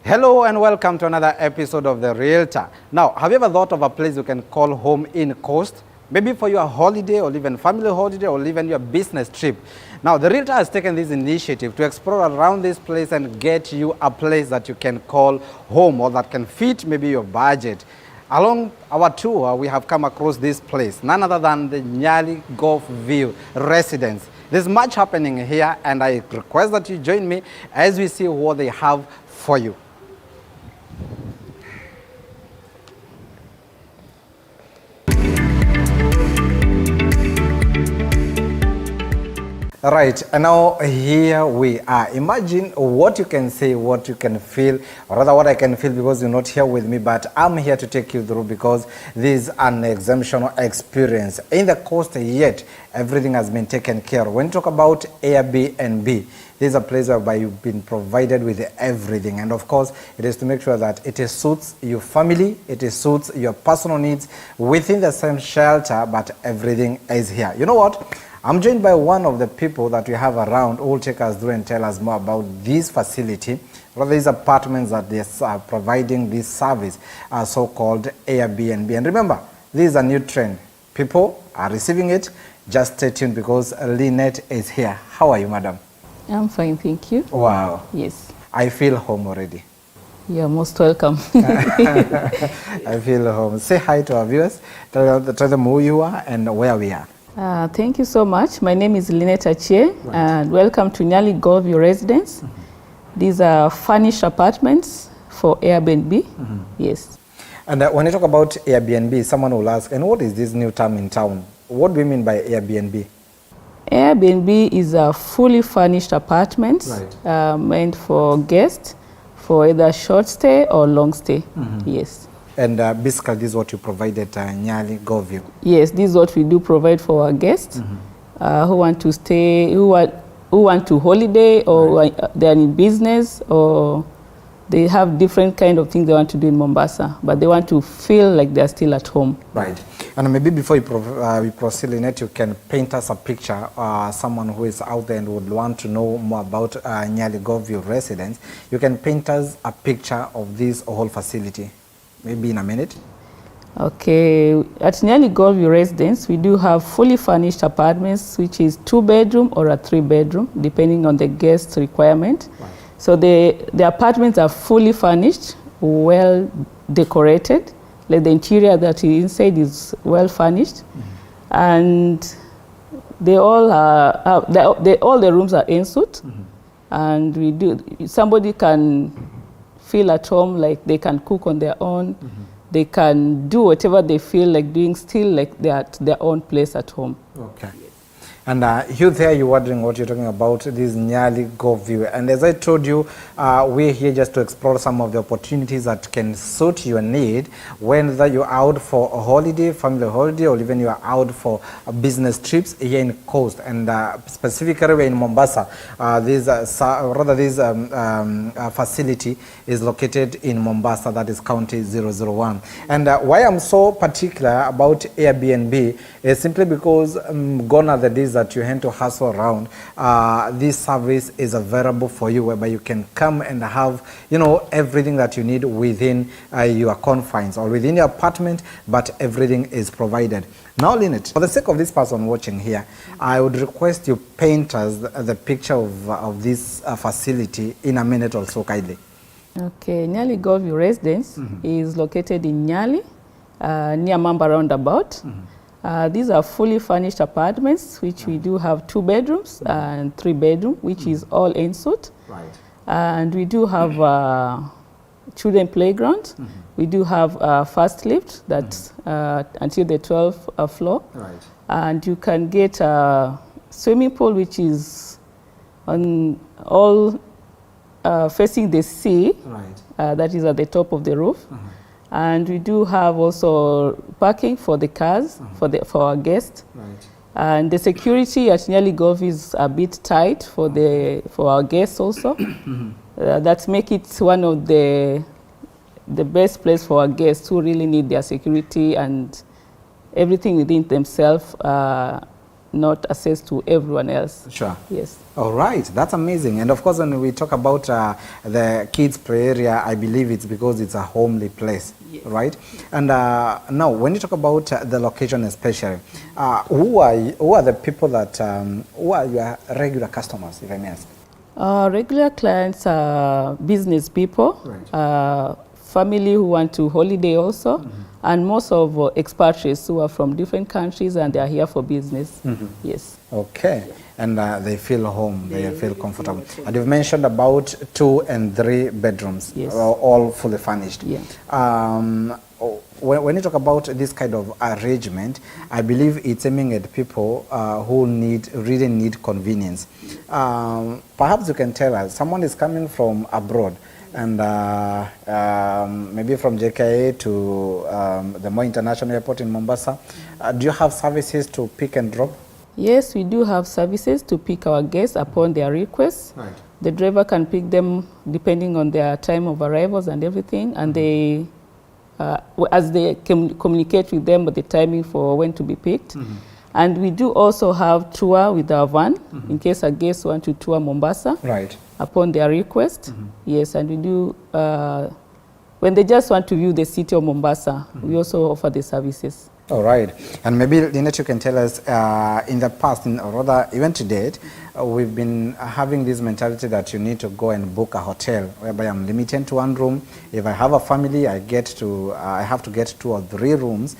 Hello and welcome to another episode of the Realtor. Now, have you ever thought of a place you can call home in Coast? Maybe for your holiday or even family holiday or even your business trip. Now, the Realtor has taken this initiative to explore around this place and get you a place that you can call home or that can fit maybe your budget. Along our tour, we have come across this place, none other than the Nyali Golf View Residence. There's much happening here, and I request that you join me as we see what they have for you. Right, and now here we are. Imagine what you can say, what you can feel, or rather what I can feel, because you're not here with me, but I'm here to take you through because this is an exemptional experience. In the Coast, yet everything has been taken care of. When you talk about Airbnb, this is a place whereby you've been provided with everything, and of course it is to make sure that it suits your family, it suits your personal needs within the same shelter, but everything is here. You know what? I'm joined by one of the people that we have around who will take us through and tell us more about this facility, or these apartments that they are providing this service, so-called Airbnb. And remember, this is a new trend. People are receiving it. Just stay tuned because Lynette is here. How are you, madam? I'm fine, thank you. Wow. Yes. I feel home already. You're most welcome. I feel home. Say hi to our viewers. Tell them who you are and where we are. Thank you so much. My name is Lynette Achie, right, and welcome to Nyali Golf View Residence. These are furnished apartments for Airbnb. Yes. And when you talk about Airbnb, someone will ask, and what is this new term in town? What do we mean by Airbnb? Airbnb is a fully furnished apartments, right, meant for guests for either short stay or long stay. Yes. And basically, this is what you provide at Nyali Golf View. Yes, this is what we do provide for our guests who want to stay, who want to holiday, or right, they are in business, or they have different kind of things they want to do in Mombasa, but they want to feel like they are still at home. Right. And maybe before we proceed, Lynette, you can paint us a picture, someone who is out there and would want to know more about Nyali Golf View Residence. You can paint us a picture of this whole facility. Maybe in a minute. Okay, at Nyali Golf View Residence, we do have fully furnished apartments, which is 2-bedroom or a 3-bedroom, depending on the guest requirement. Right. So the apartments are fully furnished, well decorated. Like the interior that is inside is well furnished, and they all are all the rooms are en suite, and somebody can feel at home, like they can cook on their own. They can do whatever they feel like doing, still like they're at their own place at home. Okay. And you there, you're wondering what you're talking about, this Nyali Golf View. And as I told you, we're here just to explore some of the opportunities that can suit your need, whether you're out for a holiday, family holiday, or even you're out for business trips here in Coast. And specifically we're in Mombasa. This facility is located in Mombasa, that is County 001. And why I'm so particular about Airbnb is simply because gone are the days that you have to hustle around. This service is available for you, whereby you can come and have, everything that you need within your confines or within your apartment, but everything is provided. Now, Lynette, for the sake of this person watching here, I would request you paint us the picture of this facility in a minute or so, kindly. Okay, Nyali Golf View Residence is located in Nyali, near Mamba Roundabout. These are fully furnished apartments, which we do have 2 bedrooms and 3-bedroom, which is all en suite. Right. And we do have children playground. We do have first lift that's until the 12th floor. Right. And you can get a swimming pool, which is on all facing the sea. Right. That is at the top of the roof. And we do have also parking for the cars, for our guests. Right. And the security at Nyali Golf is a bit tight for our guests also. That make it one of the best place for our guests who really need their security and everything within themselves not access to everyone else. Sure. Yes. All right, that's amazing. And of course, when we talk about the kids' play area, I believe it's because it's a homely place, yes. right? And now, when you talk about the location especially, who are the people that, who are your regular customers, if I may ask? Regular clients are business people, Right. family who want to holiday also, and most of expatriates who are from different countries and they are here for business. Yes. Okay, and they feel home, they feel comfortable. And you've mentioned about 2 and 3 bedrooms, yes. All fully furnished. Yeah. When you talk about this kind of arrangement, I believe it's aiming at people who really need convenience. Perhaps you can tell us, someone is coming from abroad, and maybe from JKA to the Moi International Airport in Mombasa. Do you have services to pick and drop? Yes, we do have services to pick our guests upon their requests. Right. The driver can pick them depending on their time of arrivals and everything, and they, as they communicate with them with the timing for when to be picked. And we do also have tour with our van in case a guest want to tour Mombasa. Right. Upon their request. Yes, and we do, when they just want to view the city of Mombasa, we also offer the services. All right. And maybe, Lynette, you can tell us, in the past, or rather even to date, we've been having this mentality that you need to go and book a hotel, whereby I'm limited to 1 room. If I have a family, I have to get 2 or 3 rooms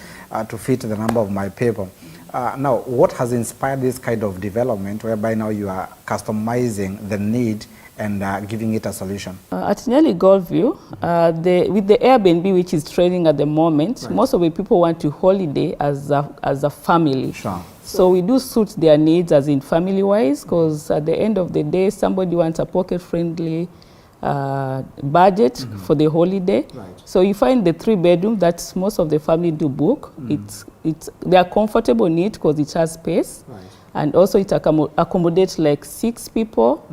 to fit the number of my people. Now, what has inspired this kind of development, whereby now you are customizing the need and giving it a solution? At Nyali Golfview, with the Airbnb, which is trending at the moment, right. Most of the people want to holiday as a family. Sure. So we do suit their needs as in family-wise, because at the end of the day, somebody wants a pocket-friendly budget for the holiday. Right. So you find the 3-bedroom that most of the family do book. They are comfortable in it because it has space, right. And also it accommodates like 6 people.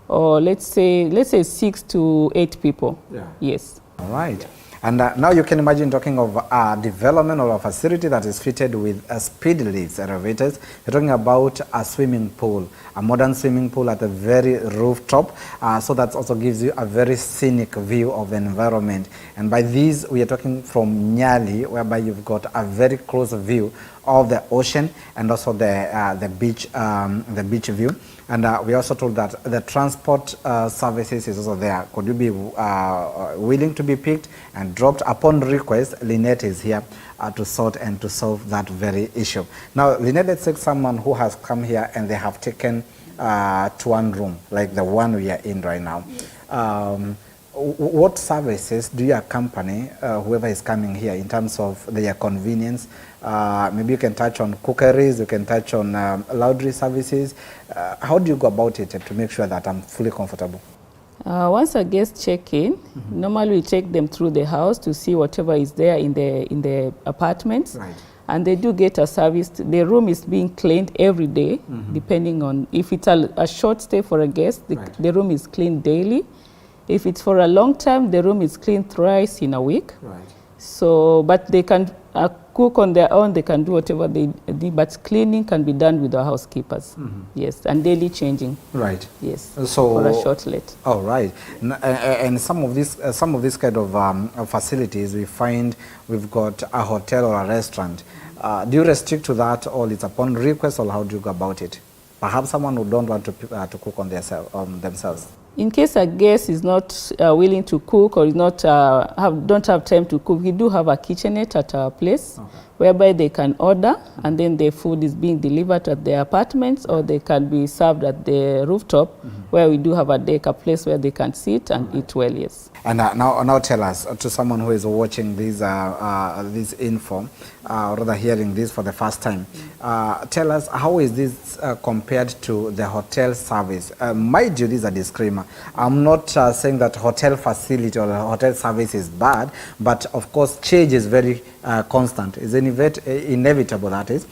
Or let's say 6 to 8 people. Yeah. Yes. All right. And now you can imagine talking of development of a facility that is fitted with speed lifts, elevators. You're talking about a swimming pool, a modern swimming pool at a very rooftop. So that also gives you a very scenic view of the environment. And by these, we are talking from Nyali, whereby you've got a very close view of the ocean and also the beach view. And we also told that the transport services is also there. Could you be willing to be picked and dropped upon request? Lynette is here to sort and to solve that very issue. Now, Lynette, let's take someone who has come here and they have taken to 1 room, like the one we are in right now. What services do you accompany whoever is coming here in terms of their convenience? Maybe you can touch on cookeries, you can touch on laundry services. How do you go about it to make sure that I'm fully comfortable? Once a guest check in, normally we take them through the house to see whatever is there in the apartments. Right. And they do get a service. The room is being cleaned every day, depending on if it's a short stay for a guest, the room is cleaned daily. If it's for a long time, the room is cleaned thrice in a week. Right. So, but they can cook on their own, they can do whatever they do, but cleaning can be done with the housekeepers. Yes, and daily changing. Right. Yes, so, for a short let. Oh, right. And some of these kind of facilities, we find we've got a hotel or a restaurant. Do you restrict to that, or it's upon request, or how do you go about it? Perhaps someone who don't want to cook on themselves. In case a guest is not willing to cook or is not don't have time to cook, we do have a kitchenette at our place, whereby they can order and then the food is being delivered at their apartments, or they can be served at the rooftop, where we do have a deck, a place where they can sit and eat well. Yes. And now tell us, to someone who is watching this info, or rather hearing this for the first time, tell us, how is this compared to the hotel service? Mind you, this is a disclaimer. I'm not saying that hotel facility or hotel service is bad, but of course change is very constant. It's inevitable, that is.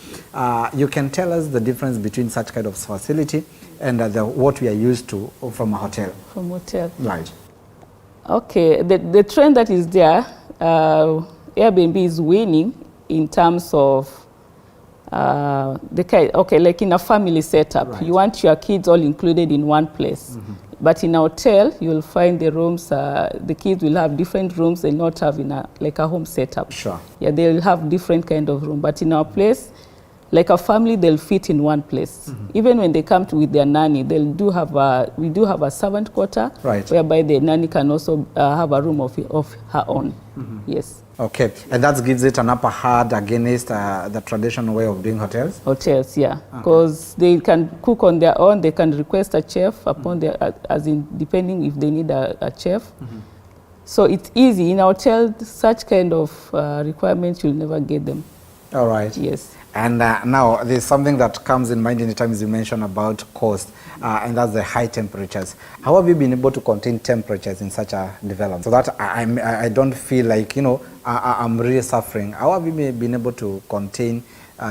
You can tell us the difference between such kind of facility and what we are used to from a hotel. From hotel. Right. Okay, the trend that is there, Airbnb is winning in terms of okay, like in a family setup, Right. you want your kids all included in one place. But in a hotel, you'll find the rooms, the kids will have different rooms. They'll not have in like a home setup. Sure. Yeah, they'll have different kind of room. But in our place, like a family, they'll fit in one place. Even when they come with their nanny, we do have a servant quarter, Right. whereby the nanny can also have a room of her own. Yes. Okay, and that gives it an upper hand against the traditional way of doing hotels? Hotels, yeah, because they can cook on their own. They can request a chef upon their, as in depending if they need a chef. So it's easy. In a hotel, such kind of requirements, you'll never get them. All right. Yes. And now there's something that comes in mind anytime you mention about cost, and that's the high temperatures. How have you been able to contain temperatures in such a development so that I don't feel like, you know, I'm really suffering? How have you been able to contain,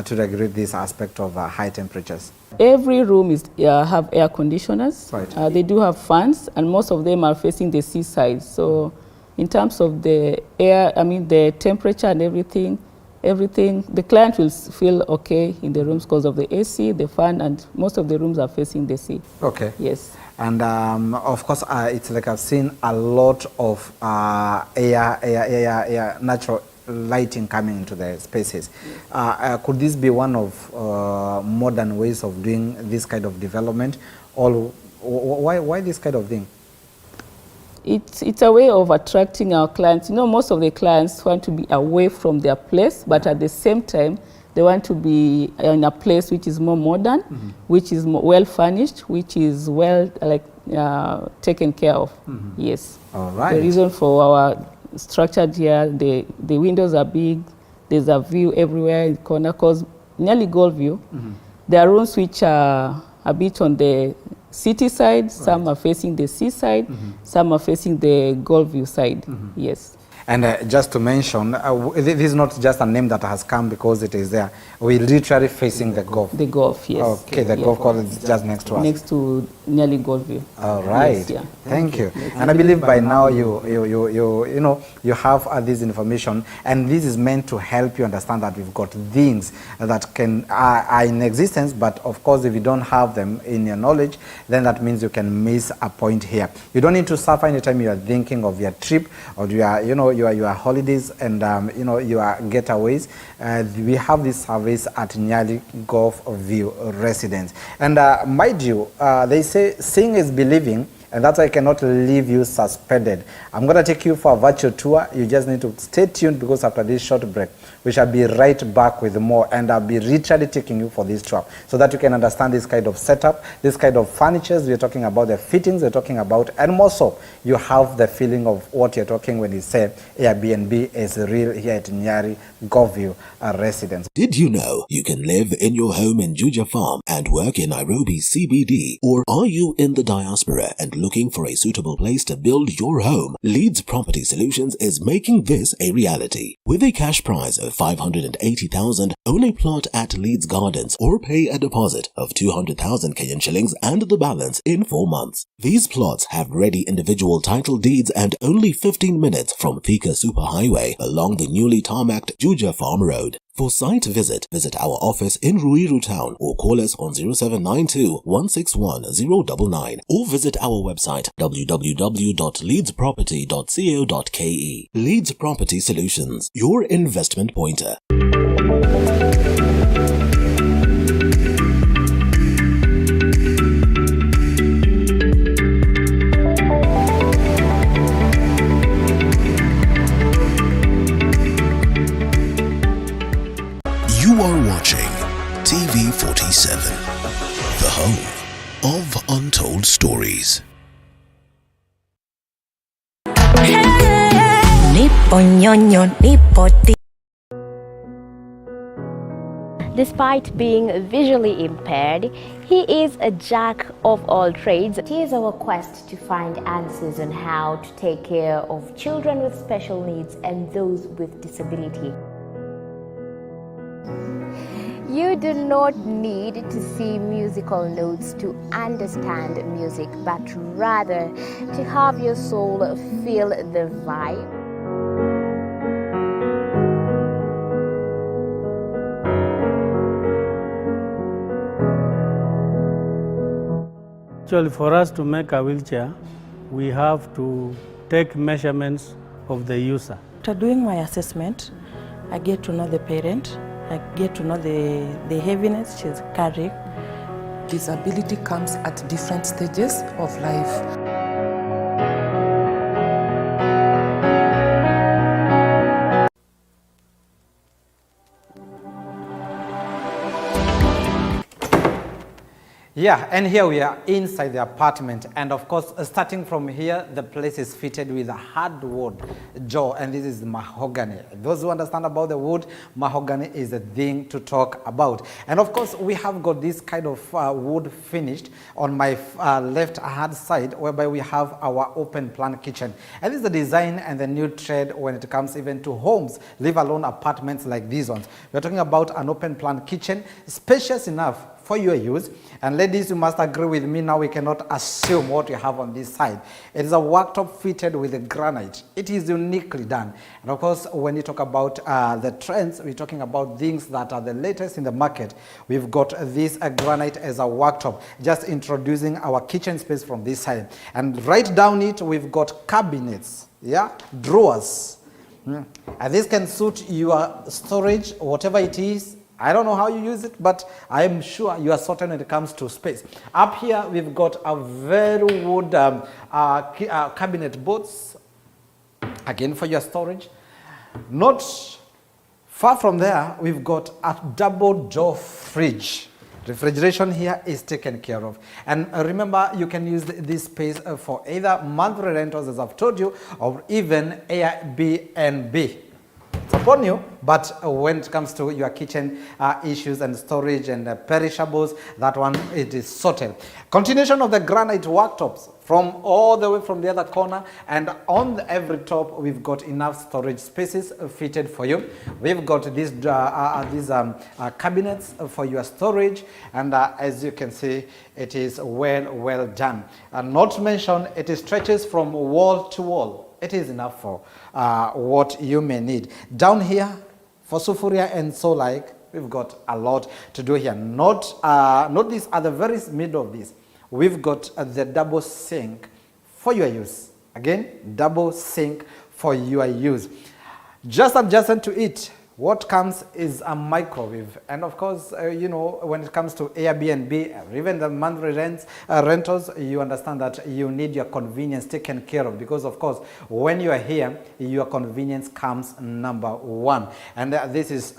to regulate this aspect of high temperatures? Every room is have air conditioners. Right. They do have fans, and most of them are facing the seaside. So in terms of the air, the temperature and everything, the client will feel okay in the rooms because of the AC, the fan, and most of the rooms are facing the sea. Okay. Yes. And of course, it's like I've seen a lot of natural lighting coming into the spaces. Could this be one of modern ways of doing this kind of development? Or why this kind of thing? It's a way of attracting our clients. You know, most of the clients want to be away from their place, but at the same time, they want to be in a place which is more modern, which is more well furnished, which is well taken care of. Yes. All right. The reason for our structured here, the windows are big. There's a view everywhere in the corner. Because Nyali Gold View, there are rooms which are a bit on the city side, some are facing the seaside, some are facing the Gold View side. Yes. And just to mention, this is not just a name that has come because it is there. We're literally facing the Gulf. The Gulf, yes. Okay, the Gulf course is just next to us. Next to Nyali Gold View. All right. Yes, yeah. Thank you. And I believe by now you have this information, and this is meant to help you understand that we've got things that are in existence, but of course, if you don't have them in your knowledge, then that means you can miss a point here. You don't need to suffer anytime you are thinking of your trip or your holidays and your getaways. We have this service at Nyali Golf View Residence, and mind you, they say seeing is believing, and that's why I cannot leave you suspended. I'm going to take you for a virtual tour. You just need to stay tuned, because after this short break, we shall be right back with more, and I'll be literally taking you for this tour so that you can understand this kind of setup, this kind of furnitures. We're talking about the fittings, we're talking about, and more so, you have the feeling of what you're talking when you say Airbnb is real here at Nyali Golf View Residence. Did you know you can live in your home in Juja Farm and work in Nairobi CBD? Or are you in the diaspora and looking for a suitable place to build your home? Leeds Property Solutions is making this a reality. With a cash prize of 580,000, own a plot at Leeds Gardens or pay a deposit of 200,000 Kenyan shillings and the balance in 4 months. These plots have ready individual title deeds and only 15 minutes from Thika Superhighway along the newly tarmacked Juja Farm Road. For site visit our office in Ruiru Town or call us on 0792 161 099 or visit our website www.leedsproperty.co.ke. Leeds Property Solutions, your investment pointer. You are watching TV 47, the home of untold stories. Despite being visually impaired, he is a jack of all trades. It is our quest to find answers on how to take care of children with special needs and those with disability. You do not need to see musical notes to understand music, but rather to have your soul feel the vibe. Actually, for us to make a wheelchair, we have to take measurements of the user. After doing my assessment, I get to know the parent, I get to know the heaviness she's carrying. Disability comes at different stages of life. Yeah, and here we are inside the apartment, and of course, starting from here, the place is fitted with a hardwood jaw, and this is mahogany. Those who understand about the wood, mahogany is a thing to talk about. And of course, we have got this kind of wood finished on my left hand side, whereby we have our open plan kitchen. And this is the design and the new trend when it comes even to homes, leave alone apartments like these ones. We're talking about an open plan kitchen, spacious enough for your use. And ladies, you must agree with me now, we cannot assume what you have on this side. It is a worktop fitted with a granite. It is uniquely done. And of course, when you talk about the trends, we're talking about things that are the latest in the market. We've got this granite as a worktop, just introducing our kitchen space from this side. And right down it, we've got cabinets, yeah, drawers. And this can suit your storage, whatever it is. I don't know how you use it, but I am sure you are certain when it comes to space. Up here, we've got a very wood cabinet boards, again for your storage. Not far from there, we've got a double door fridge. Refrigeration here is taken care of. And remember, you can use this space for either monthly rentals, as I've told you, or even Airbnb. It's upon you, but when it comes to your kitchen issues and storage and perishables, that one, it is sorted. Continuation of the granite worktops from all the way from the other corner, and on every top, we've got enough storage spaces fitted for you. We've got these cabinets for your storage, and as you can see, it is well done. Not to mention, it stretches from wall to wall. It is enough for what you may need. Down here, for sufuria and so like, we've got a lot to do here. Not this, at the very middle of this, we've got the double sink for your use. Again, double sink for your use. Just adjacent to it, what comes is a microwave. And of course, you know, when it comes to Airbnb, or even the monthly rentals, you understand that you need your convenience taken care of, because of course, when you are here, your convenience comes number one. And this is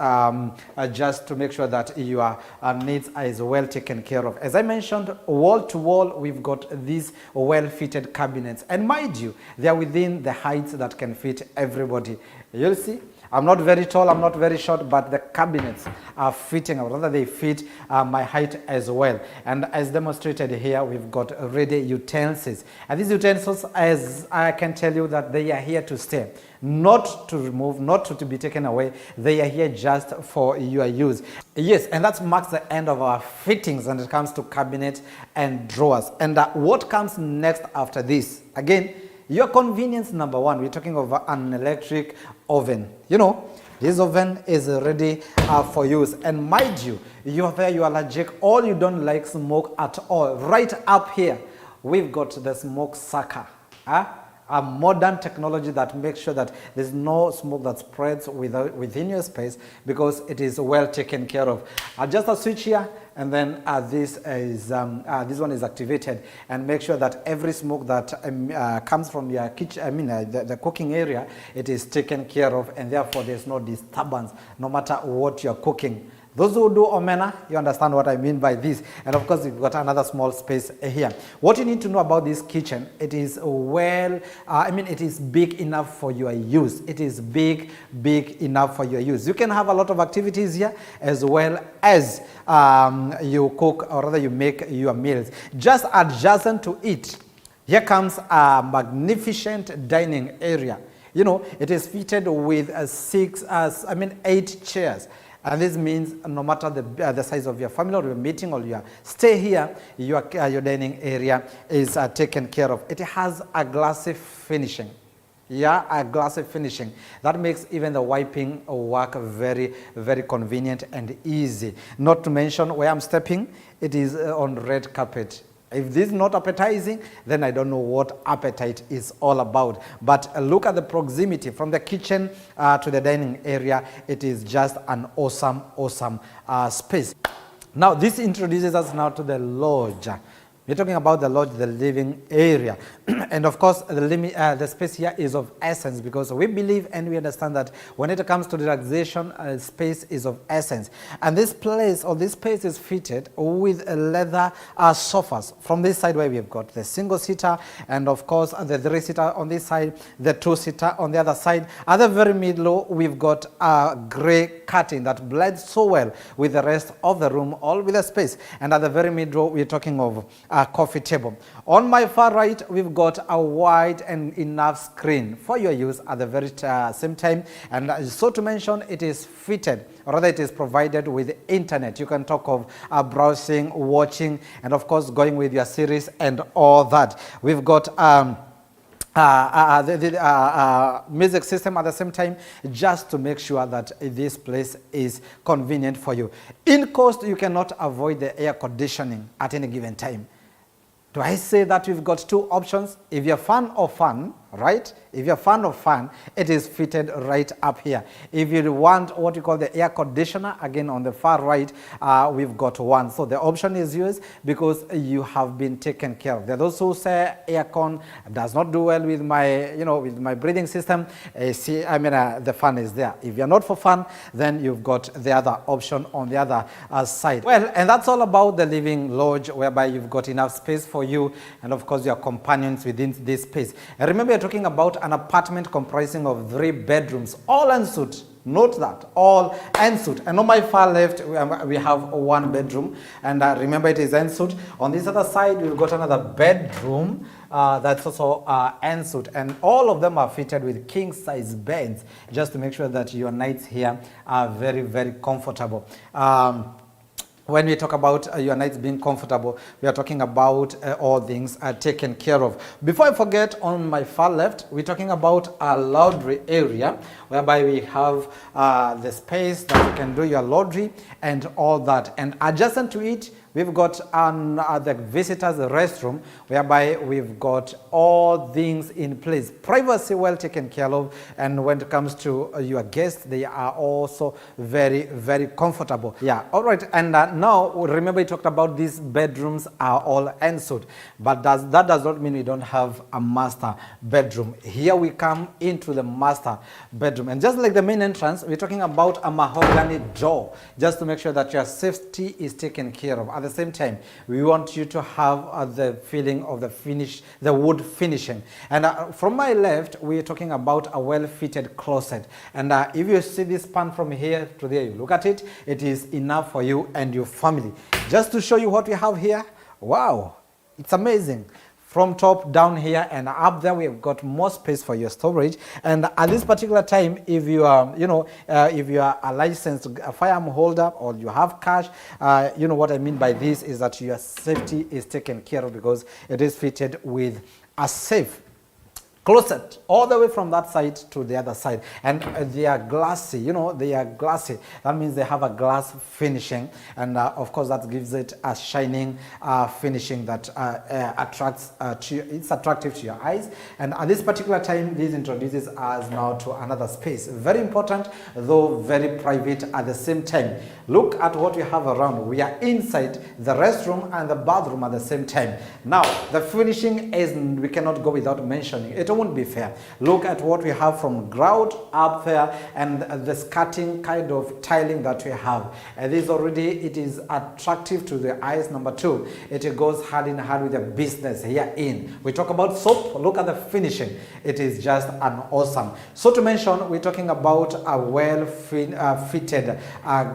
just to make sure that your needs are as well taken care of. As I mentioned, wall to wall, we've got these well-fitted cabinets. And mind you, they are within the heights that can fit everybody. You'll see. I'm not very tall, I'm not very short, but the cabinets are fitting, or rather they fit my height as well. And as demonstrated here, we've got ready utensils. And these utensils, as I can tell you, that they are here to stay. Not to remove, not to be taken away. They are here just for your use. Yes, and that marks the end of our fittings when it comes to cabinets and drawers. And what comes next after this? Again, your convenience number one. We're talking of an electric oven. You know, this oven is ready for use. And mind you, you're there, you are allergic, or you don't like smoke at all. Right up here, we've got the smoke sucker. A modern technology that makes sure that there's no smoke that spreads within your space, because it is well taken care of. Just a switch here, and then this one is activated, and make sure that every smoke that comes from your kitchen, the cooking area, it is taken care of, and therefore there's no disturbance no matter what you're cooking. Those who do omena, you understand what I mean by this. And of course, we've got another small space here. What you need to know about this kitchen, it is it is big enough for your use. It is big enough for your use. You can have a lot of activities here, as well as you cook, or rather you make your meals. Just adjacent to it, here comes a magnificent dining area. You know, it is fitted with 8 chairs. And this means no matter the size of your family or your meeting or your stay here, your dining area is taken care of. It has a glassy finishing. Yeah, a glassy finishing. That makes even the wiping work very convenient and easy. Not to mention, where I'm stepping, it is on red carpet. If this is not appetizing, then I don't know what appetite is all about. But look at the proximity from the kitchen to the dining area. It is just an awesome, awesome space. Now, this introduces us now to the lodge. We're talking about the lodge, the living area. And of course, the space here is of essence, because we believe and we understand that when it comes to relaxation, space is of essence. And this place or this space is fitted with leather sofas. From this side where we've got the single-seater, and of course the three-seater on this side, the two-seater on the other side. At the very middle, we've got a grey curtain that blends so well with the rest of the room, all with a space. And at the very middle, we're talking of a coffee table. On my far right, we've got a wide and enough screen for your use at the very same time. And so to mention, it is fitted, or rather it is provided with internet. You can talk of browsing, watching, and of course going with your series and all that. We've got music system at the same time, just to make sure that this place is convenient for you. In cost, you cannot avoid the air conditioning at any given time. Do I say that we've got two options? If you're a fan of fun, right? If you're a fan of fun, it is fitted right up here. If you want what you call the air conditioner, again on the far right, we've got one. So the option is yours because you have been taken care of. There are those who say aircon does not do well with my, with my breathing system. The fun is there. If you're not for fun, then you've got the other option on the other side. Well, and that's all about the living lodge, whereby you've got enough space for you and of course your companions within this space. And remember, you're talking about an apartment comprising of 3 bedrooms, all en suite. Note that, all en suite. And on my far left, we have 1 bedroom. And remember, it is en suite. On this other side, we've got another bedroom that's also en suite. And all of them are fitted with king-size beds, just to make sure that your nights here are very, very comfortable. When we talk about your nights being comfortable, we are talking about all things taken care of. Before I forget, on my far left, we're talking about a laundry area, whereby we have the space that you can do your laundry and all that. And adjacent to it, we've got the visitors' restroom, whereby we've got all things in place. Privacy well taken care of, and when it comes to your guests, they are also very, very comfortable. Yeah, all right. And now, remember, we talked about these bedrooms are all en suite, but that does not mean we don't have a master bedroom. Here we come into the master bedroom, and just like the main entrance, we're talking about a mahogany door, just to make sure that your safety is taken care of. At the same time, we want you to have the feeling of the wood finishing. And from my left, we're talking about a well-fitted closet. And if you see this span from here to there, you look at it, it is enough for you and your family. Just to show you what we have here, wow, it's amazing. From top down here and up there, we've got more space for your storage. And at this particular time, if you are, if you are a licensed firearm holder or you have cash, what I mean by this is that your safety is taken care of, because it is fitted with a safe closet all the way from that side to the other side. And they are glassy, they are glassy. That means they have a glass finishing, and of course that gives it a shining finishing that attracts it's attractive to your eyes. And at this particular time, this introduces us now to another space, very important though very private at the same time. Look at what we have around. We are inside the restroom and the bathroom at the same time. Now the finishing is, we cannot go without mentioning it. Won't be fair. Look at what we have from ground up there, and the skirting kind of tiling that we have. This already, it is attractive to the eyes. Number 2, it goes hand in hand with the business here in. We talk about soap. Look at the finishing. It is just an awesome. So to mention, we're talking about a well fitted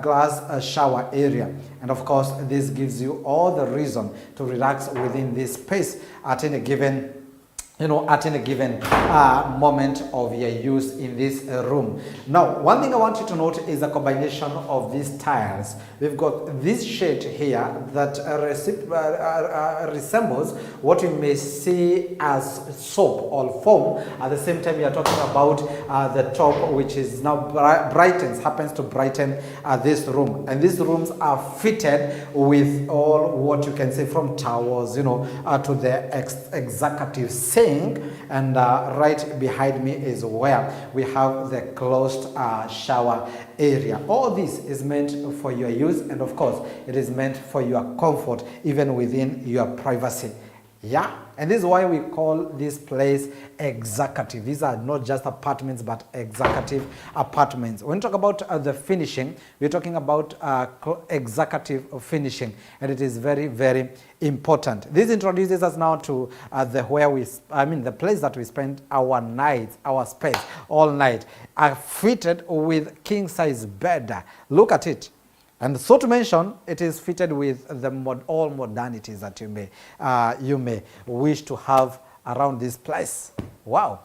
glass shower area. And of course, this gives you all the reason to relax within this space at any given at any given moment of your use in this room. Now, one thing I want you to note is a combination of these tiles. We've got this shade here that resembles what you may see as soap or foam. At the same time, we are talking about the top, which is now happens to brighten this room. And these rooms are fitted with all what you can say from towels, to the executive sink. And right behind me is where we have the closed shower area. All this is meant for your use, and of course it is meant for your comfort, even within your privacy. Yeah, and this is why we call this place executive. These are not just apartments, but executive apartments. When we talk about the finishing, we're talking about executive finishing, and it is very, very important. This introduces us now to the place that we spend our nights, our space, all night, are fitted with king size bed. Look at it. And so to mention, it is fitted with the all modernities that you may wish to have around this place. Wow.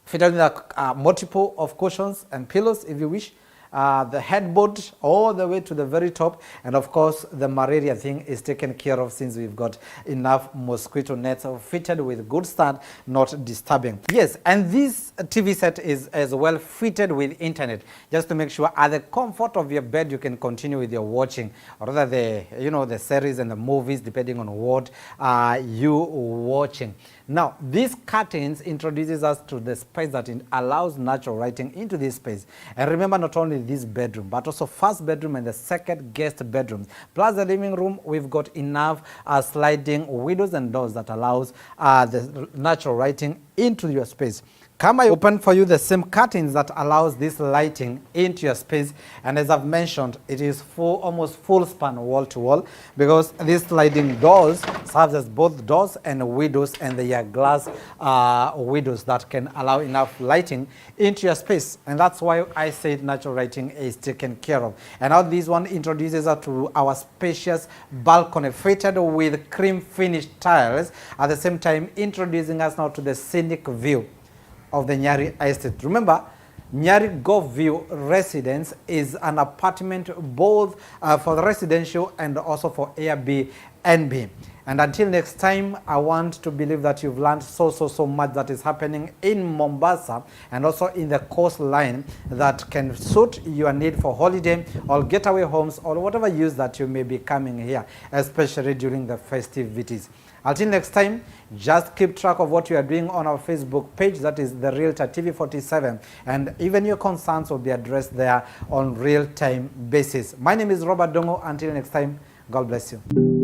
Fitted with multiple of cushions and pillows if you wish. The headboard all the way to the very top, and of course the malaria thing is taken care of since we've got enough mosquito nets fitted with good stand, not disturbing. Yes, and this TV set is as well fitted with internet, just to make sure at the comfort of your bed you can continue with your watching, or rather the series and the movies, depending on what you watching. Now, these curtains introduces us to the space that allows natural lighting into this space. And remember, not only this bedroom, but also first bedroom and the second guest bedrooms. Plus the living room, we've got enough sliding windows and doors that allows the natural lighting into your space. Come, I open for you the same curtains that allows this lighting into your space, and as I've mentioned, it is almost full span wall to wall, because these sliding doors serves as both doors and windows, and they are glass windows that can allow enough lighting into your space, and that's why I said natural lighting is taken care of. And now this one introduces us to our spacious balcony fitted with cream finished tiles, at the same time introducing us now to the scenic view of the Nyali estate. Remember, Nyali Golf View Residence is an apartment both for the residential and also for Airbnb. And until next time, I want to believe that you've learned so much that is happening in Mombasa and also in the coastline that can suit your need for holiday or getaway homes or whatever use that you may be coming here, especially during the festivities. Until next time, just keep track of what you are doing on our Facebook page, that is the Realtor TV47, and even your concerns will be addressed there on real-time basis. My name is Robert Dongo. Until next time, God bless you.